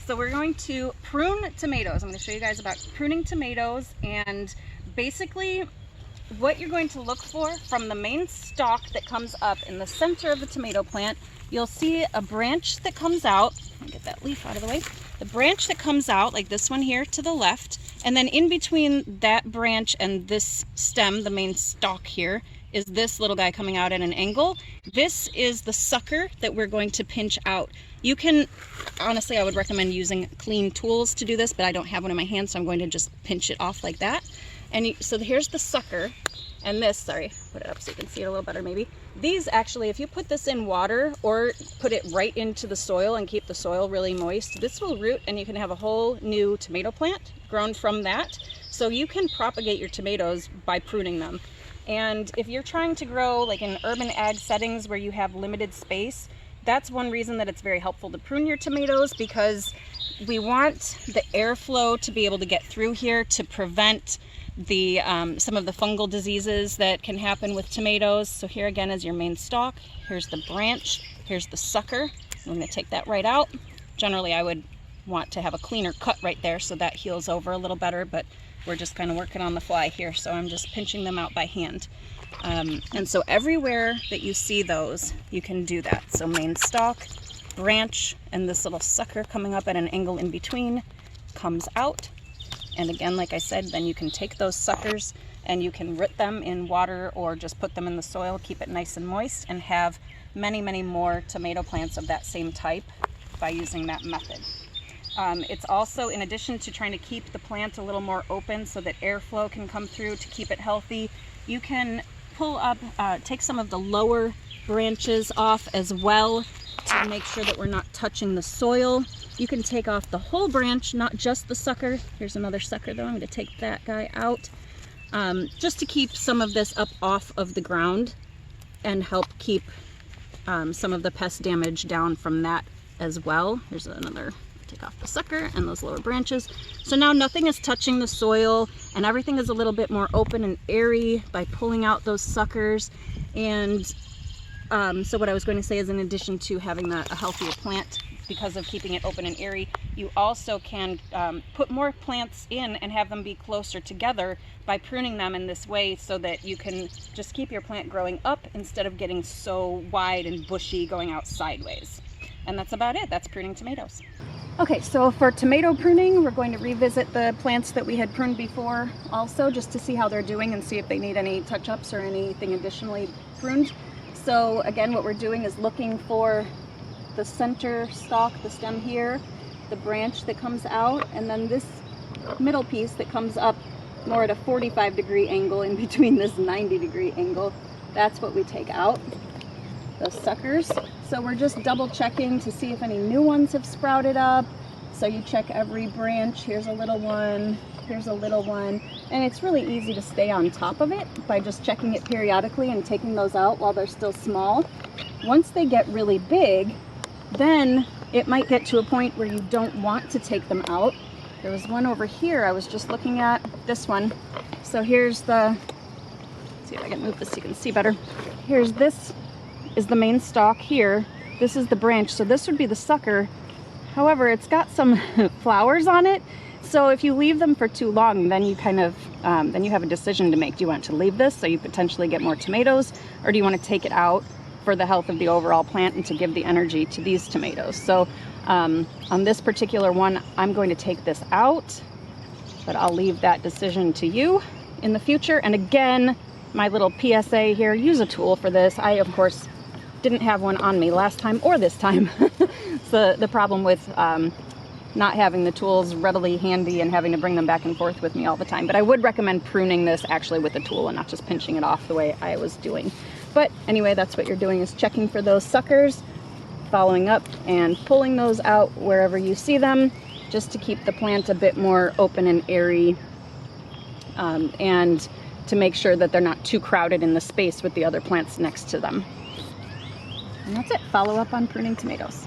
So we're going to prune tomatoes. I'm going to show you guys about pruning tomatoes, and basically what you're going to look for from the main stalk that comes up in the center of the tomato plant. You'll see a branch that comes out. Let me get that leaf out of the way. The branch that comes out, like this one here to the left, and then in between that branch and this stem, the main stalk here, is this little guy coming out at an angle. This is the sucker that we're going to pinch out. You can, honestly, I would recommend using clean tools to do this, but I don't have one in my hand, so I'm going to just pinch it off like that. And so here's the sucker, and this, sorry, put it up so you can see it a little better maybe. These actually, if you put this in water or put it right into the soil and keep the soil really moist, this will root and you can have a whole new tomato plant grown from that. So you can propagate your tomatoes by pruning them. And if you're trying to grow like in urban ag settings where you have limited space, that's one reason that it's very helpful to prune your tomatoes, because we want the airflow to be able to get through here to prevent the some of the fungal diseases that can happen with tomatoes. So here again is your main stalk. Here's the branch. Here's the sucker. I'm going to take that right out. Generally, I would want to have a cleaner cut right there so that heals over a little better, but we're just kind of working on the fly here, so I'm just pinching them out by hand. And so everywhere that you see those, you can do that. So main stalk, branch, and this little sucker coming up at an angle in between comes out. And again, like I said, then you can take those suckers and you can root them in water or just put them in the soil, keep it nice and moist, and have many, many more tomato plants of that same type by using that method. It's also, in addition to trying to keep the plant a little more open so that airflow can come through to keep it healthy, you can pull up, take some of the lower branches off as well to make sure that we're not touching the soil. You can take off the whole branch, not just the sucker. Here's another sucker though. I'm going to take that guy out just to keep some of this up off of the ground and help keep some of the pest damage down from that as well. Here's another, take off the sucker and those lower branches. So now nothing is touching the soil and everything is a little bit more open and airy by pulling out those suckers. And so what I was going to say is, in addition to having a healthier plant because of keeping it open and airy, you also can put more plants in and have them be closer together by pruning them in this way, so that you can just keep your plant growing up instead of getting so wide and bushy going out sideways. And that's about it. That's pruning tomatoes. Okay, so for tomato pruning, we're going to revisit the plants that we had pruned before also, just to see how they're doing and see if they need any touch-ups or anything additionally pruned. So again, what we're doing is looking for the center stalk, the stem here, the branch that comes out, and then this middle piece that comes up more at a 45-degree angle in between this 90-degree angle. That's what we take out, those suckers. So we're just double checking to see if any new ones have sprouted up. So you check every branch. Here's a little one, here's a little one, and it's really easy to stay on top of it by just checking it periodically and taking those out while they're still small. Once they get really big, then it might get to a point where you don't want to take them out. There was one over here I was just looking at, this one. So here's the, let's see if I can move this so you can see better. Here's this is the main stalk here. This is the branch, so this would be the sucker. However, it's got some flowers on it. So if you leave them for too long, then you kind of, then you have a decision to make. Do you want to leave this so you potentially get more tomatoes, or do you want to take it out for the health of the overall plant and to give the energy to these tomatoes? So on this particular one, I'm going to take this out, but I'll leave that decision to you in the future. And again, my little PSA here, use a tool for this. I, of course, didn't have one on me last time or this time. So the problem with not having the tools readily handy and having to bring them back and forth with me all the time. But I would recommend pruning this actually with a tool and not just pinching it off the way I was doing. But anyway, that's what you're doing, is checking for those suckers, following up and pulling those out wherever you see them, just to keep the plant a bit more open and airy, and to make sure that they're not too crowded in the space with the other plants next to them. And that's it. Follow up on pruning tomatoes.